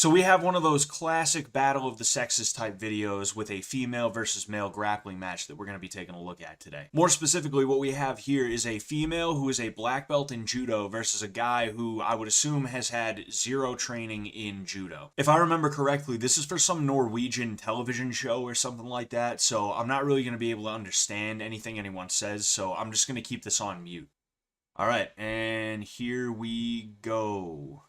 So we have one of those classic battle of the sexes type videos with a female versus male grappling match that we're going to be taking a look at today. More specifically, what we have here is a female who is a black belt in judo versus a guy who I would assume has had zero training in judo. If I remember correctly, this is for some Norwegian television show or something like that, so I'm not really going to be able to understand anything anyone says, so I'm just going to keep this on mute. Alright, and here we go.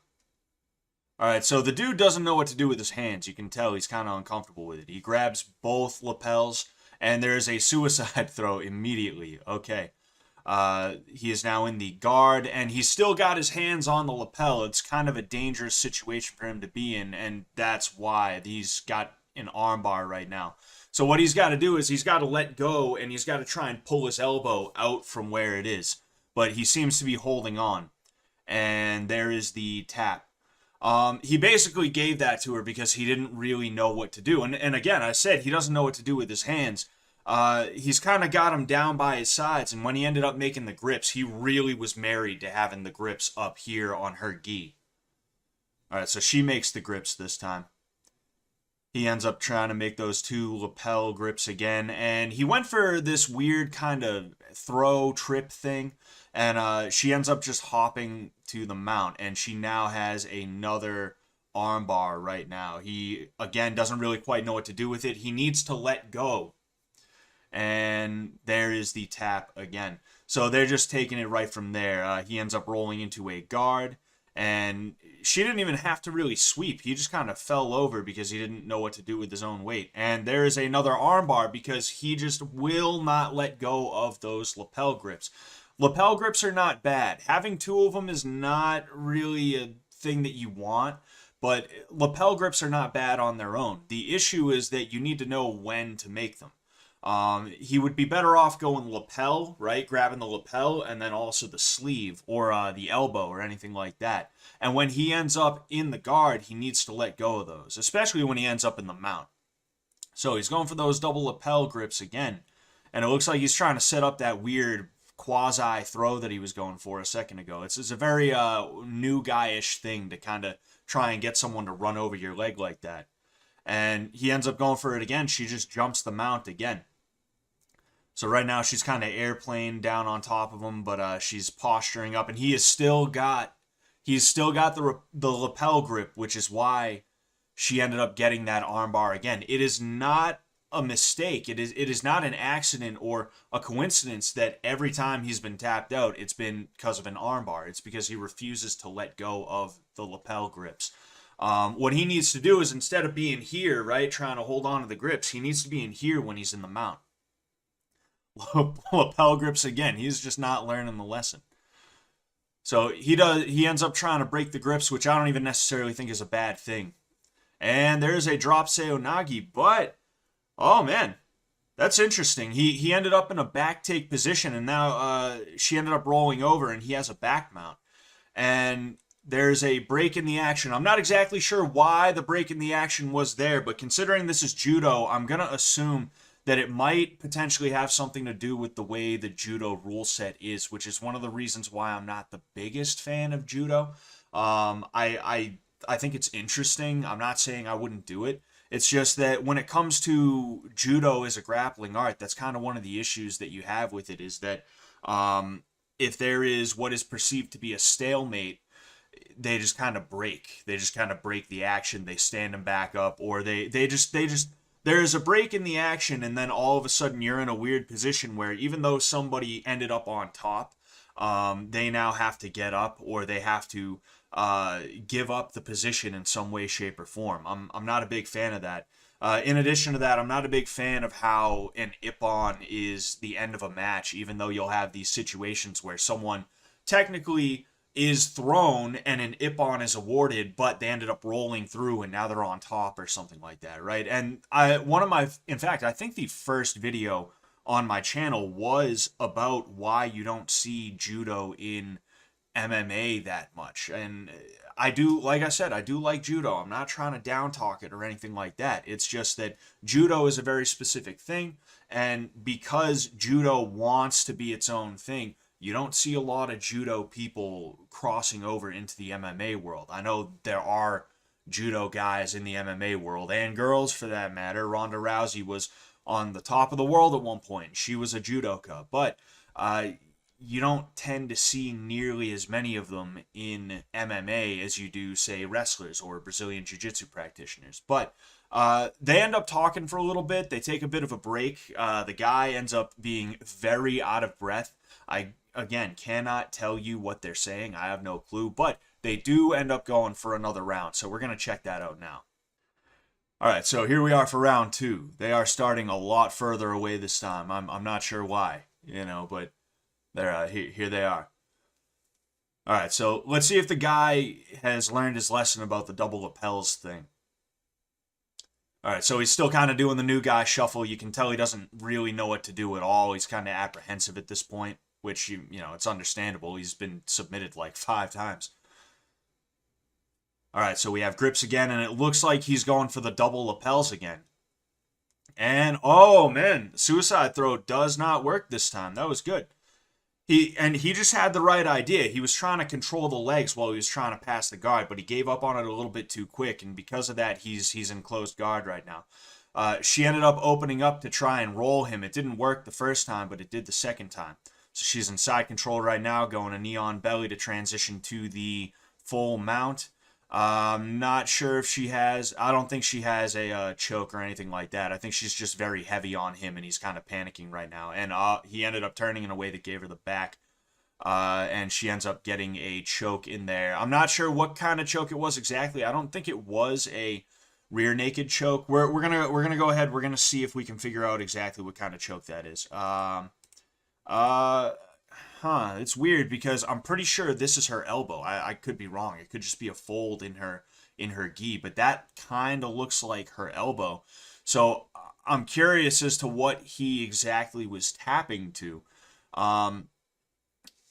Alright, so the dude doesn't know what to do with his hands. You can tell he's kind of uncomfortable with it. He grabs both lapels, and there's a suicide throw immediately. Okay. He is now in the guard, and he's still got his hands on the lapel. It's kind of a dangerous situation for him to be in, and that's why he's got an armbar right now. So what he's got to do is he's got to let go, and he's got to try and pull his elbow out from where it is. But he seems to be holding on. And there is the tap. He basically gave that to her because he didn't really know what to do. And again, I said he doesn't know what to do with his hands. He's kind of got him down by his sides, and when he ended up making the grips, he really was married to having the grips up here on her gi. Alright, so she makes the grips this time. He ends up trying to make those two lapel grips again, and he went for this weird kind of throw trip thing, and she ends up just hopping to the mount, and she now has another armbar right now. He, again, doesn't really quite know what to do with it. He needs to let go. And there is the tap again. So they're just taking it right from there. He ends up rolling into a guard, and she didn't even have to really sweep. He just kind of fell over because he didn't know what to do with his own weight. And there is another armbar because he just will not let go of those lapel grips. Lapel grips are not bad. Having two of them is not really a thing that you want, but lapel grips are not bad on their own. The issue is that you need to know when to make them. He would be better off going lapel, right? Grabbing the lapel and then also the sleeve or the elbow or anything like that. And when he ends up in the guard, he needs to let go of those, especially when he ends up in the mount. So he's going for those double lapel grips again. And it looks like he's trying to set up that weird quasi throw that he was going for a second ago. It's a very new guy-ish thing to kind of try and get someone to run over your leg like that. And he ends up going for it again. She just jumps the mount again. So right now she's kind of airplane down on top of him, but she's posturing up, and he's still got the lapel grip, which is why she ended up getting that armbar again. It is not a mistake. It is not an accident or a coincidence that every time he's been tapped out, it's been because of an armbar. It's because he refuses to let go of the lapel grips. What he needs to do is, instead of being here, right, trying to hold on to the grips, he needs to be in here when he's in the mount. Lapel grips again. He's just not learning the lesson. So he ends up trying to break the grips, which I don't even necessarily think is a bad thing. And there's a drop seonagi, but oh man, that's interesting. He ended up in a back take position, and now she ended up rolling over, and he has a back mount. And there's a break in the action. I'm not exactly sure why the break in the action was there, but considering this is judo, I'm going to assume that it might potentially have something to do with the way the judo rule set is, which is one of the reasons why I'm not the biggest fan of judo. I think it's interesting. I'm not saying I wouldn't do it. It's just that when it comes to judo as a grappling art, that's kind of one of the issues that you have with it, is that if there is what is perceived to be a stalemate, they just kind of break. They just kind of break the action. They stand them back up, or they just there's a break in the action, and then all of a sudden you're in a weird position where even though somebody ended up on top, they now have to get up, or they have to give up the position in some way, shape, or form. I'm not a big fan of that. In addition to that, I'm not a big fan of how an ippon is the end of a match, even though you'll have these situations where someone technically is thrown and an ippon is awarded, but they ended up rolling through and now they're on top or something like that, right? And in fact, I think the first video on my channel was about why you don't see judo in MMA that much. And I do, like I said, I do like judo. I'm not trying to down talk it or anything like that. It's just that judo is a very specific thing, and because judo wants to be its own thing, you don't see a lot of judo people crossing over into the MMA world. I know there are judo guys in the MMA world, and girls for that matter. Ronda Rousey was on the top of the world at one point. She was a judoka, but you don't tend to see nearly as many of them in MMA as you do, say, wrestlers or Brazilian Jiu-Jitsu practitioners. But they end up talking for a little bit. They take a bit of a break. The guy ends up being very out of breath. I, again, cannot tell you what they're saying. I have no clue. But they do end up going for another round. So we're going to check that out now. All right, so here we are for round 2. They are starting a lot further away this time. I'm not sure why, but they're here they are. All right, so let's see if the guy has learned his lesson about the double lapels thing. All right, so he's still kind of doing the new guy shuffle. You can tell he doesn't really know what to do at all. He's kind of apprehensive at this point, which, it's understandable. He's been submitted like 5 times. All right, so we have grips again, and it looks like he's going for the double lapels again. And, oh, man, suicide throw does not work this time. That was good. He just had the right idea. He was trying to control the legs while he was trying to pass the guard, but he gave up on it a little bit too quick, and because of that, he's in closed guard right now. She ended up opening up to try and roll him. It didn't work the first time, but it did the second time. So she's in side control right now, going a knee on belly to transition to the full mount. I'm not sure if she has. I don't think she has a choke or anything like that. I think she's just very heavy on him, and he's kind of panicking right now. And he ended up turning in a way that gave her the back, and she ends up getting a choke in there. I'm not sure what kind of choke it was exactly. I don't think it was a rear naked choke. We're gonna go ahead. We're gonna see if we can figure out exactly what kind of choke that is. It's weird because I'm pretty sure this is her elbow. I could be wrong. It could just be a fold in her gi, but that kind of looks like her elbow. So I'm curious as to what he exactly was tapping to.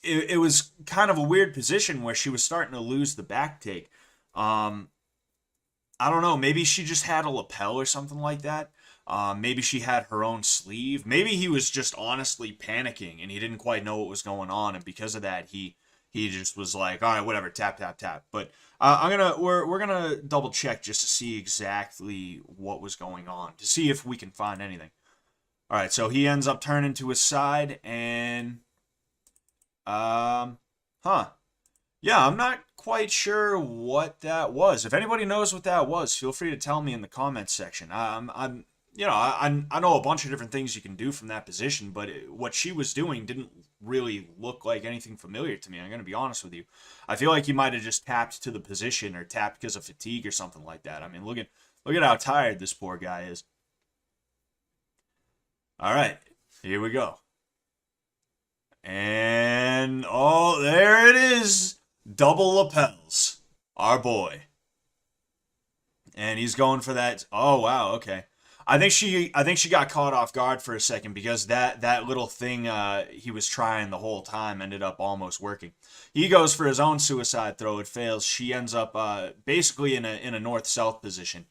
It was kind of a weird position where she was starting to lose the back take. I don't know. Maybe she just had a lapel or something like that. Maybe she had her own sleeve. Maybe he was just honestly panicking and he didn't quite know what was going on, and because of that, he just was like, all right, whatever, tap, tap, tap. But we're gonna double check just to see exactly what was going on, to see if we can find anything. All right, so he ends up turning to his side and, yeah, I'm not quite sure what that was. If anybody knows what that was, feel free to tell me in the comments section. I know a bunch of different things you can do from that position, but what she was doing didn't really look like anything familiar to me. I'm going to be honest with you. I feel like he might have just tapped to the position or tapped because of fatigue or something like that. I mean, look at how tired this poor guy is. All right, here we go. And, oh, there it is. Double lapels. Our boy. And he's going for that. Oh, wow, okay. I think she got caught off guard for a second because that little thing he was trying the whole time ended up almost working. He goes for his own suicide throw. It fails. She ends up basically in a north-south position.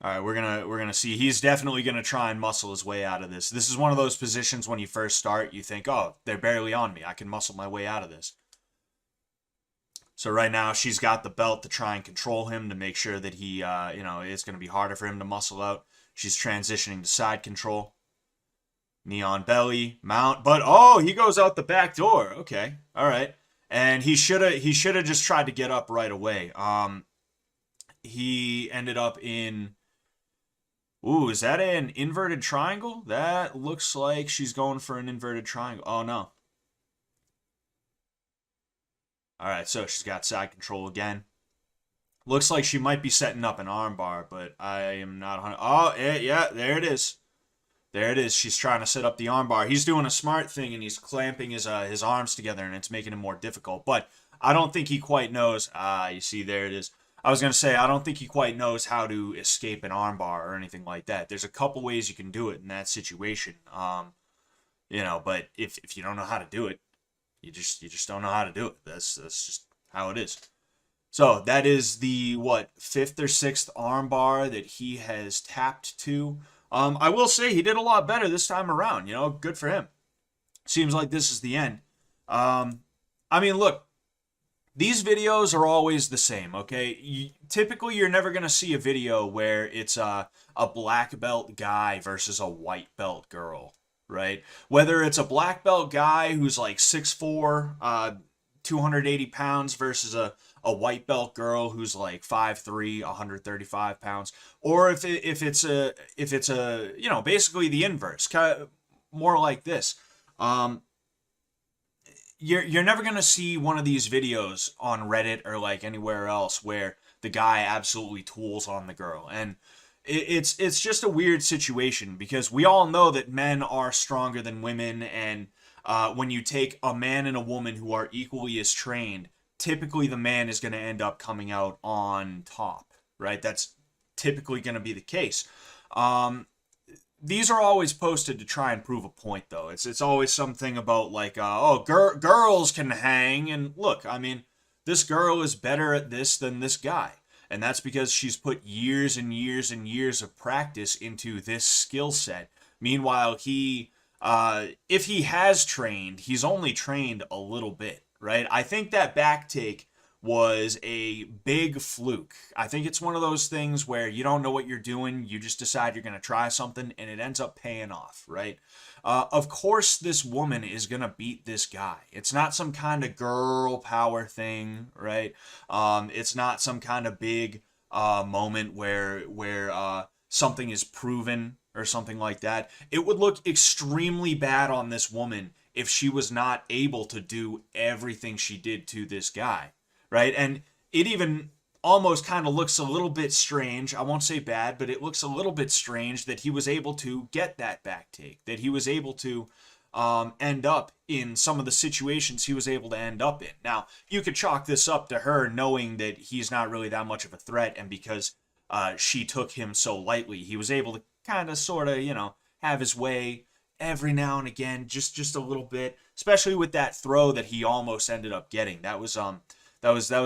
All right, we're gonna see. He's definitely gonna try and muscle his way out of this. This is one of those positions when you first start, you think, oh, they're barely on me. I can muscle my way out of this. So right now she's got the belt to try and control him to make sure that he, it's going to be harder for him to muscle out. She's transitioning to side control. Knee on belly, mount, but oh, he goes out the back door. Okay, all right, and he should have just tried to get up right away. He ended up in. Ooh, is that an inverted triangle? That looks like she's going for an inverted triangle. Oh no. All right, so she's got side control again. Looks like she might be setting up an armbar, but I am not 100. Oh, yeah, there it is. There it is. She's trying to set up the armbar. He's doing a smart thing, and he's clamping his arms together, and it's making it more difficult. But I don't think he quite knows. You see, there it is. I was going to say, I don't think he quite knows how to escape an armbar or anything like that. There's a couple ways you can do it in that situation. But if you don't know how to do it, you just don't know how to do it. That's just how it is. So that is the, 5th or 6th armbar that he has tapped to. I will say he did a lot better this time around. Good for him. Seems like this is the end. I mean, look, These videos are always the same, okay? Typically, you're never going to see a video where it's a black belt guy versus a white belt girl, right? Whether it's a black belt guy who's like 6'4", 280 pounds versus a white belt girl who's like 5'3", 135 pounds, or if it's a basically the inverse, kind of more like this. You're never gonna see one of these videos on Reddit or like anywhere else where the guy absolutely tools on the girl, and it's just a weird situation because we all know that men are stronger than women, and when you take a man and a woman who are equally as trained, typically the man is going to end up coming out on top, right? That's typically going to be the case. These are always posted to try and prove a point, though. It's always something about like, girls can hang, and look, I mean, this girl is better at this than this guy. And that's because she's put years and years and years of practice into this skill set. Meanwhile, if he has trained, he's only trained a little bit, right? I think that back take was a big fluke. I think it's one of those things where you don't know what you're doing, you just decide you're going to try something, and it ends up paying off, right? Of course, this woman is going to beat this guy. It's not some kind of girl power thing, right? It's not some kind of big moment where something is proven or something like that. It would look extremely bad on this woman if she was not able to do everything she did to this guy, right? And it even almost kind of looks a little bit strange. I won't say bad, but it looks a little bit strange that he was able to get that back take, that he was able to end up in some of the situations he was able to end up in. Now, you could chalk this up to her knowing that he's not really that much of a threat, and because she took him so lightly, he was able to kind of sort of, have his way every now and again, just a little bit, especially with that throw that he almost ended up getting. That was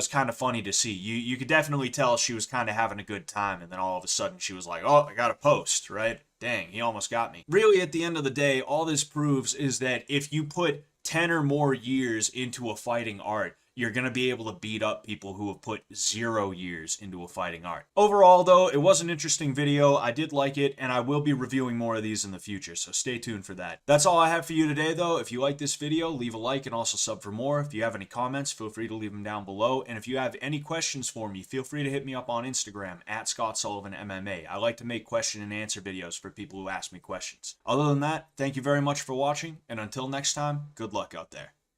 kind of funny to see. You could definitely tell she was kind of having a good time, and then all of a sudden she was like, "Oh, I got a post," right? Dang, he almost got me. Really, at the end of the day, all this proves is that if you put 10 or more years into a fighting art, you're going to be able to beat up people who have put 0 years into a fighting art. Overall, though, it was an interesting video. I did like it, and I will be reviewing more of these in the future, so stay tuned for that. That's all I have for you today, though. If you like this video, leave a like and also sub for more. If you have any comments, feel free to leave them down below. And if you have any questions for me, feel free to hit me up on Instagram, @ScottSullivanMMA. I like to make question and answer videos for people who ask me questions. Other than that, thank you very much for watching, and until next time, good luck out there.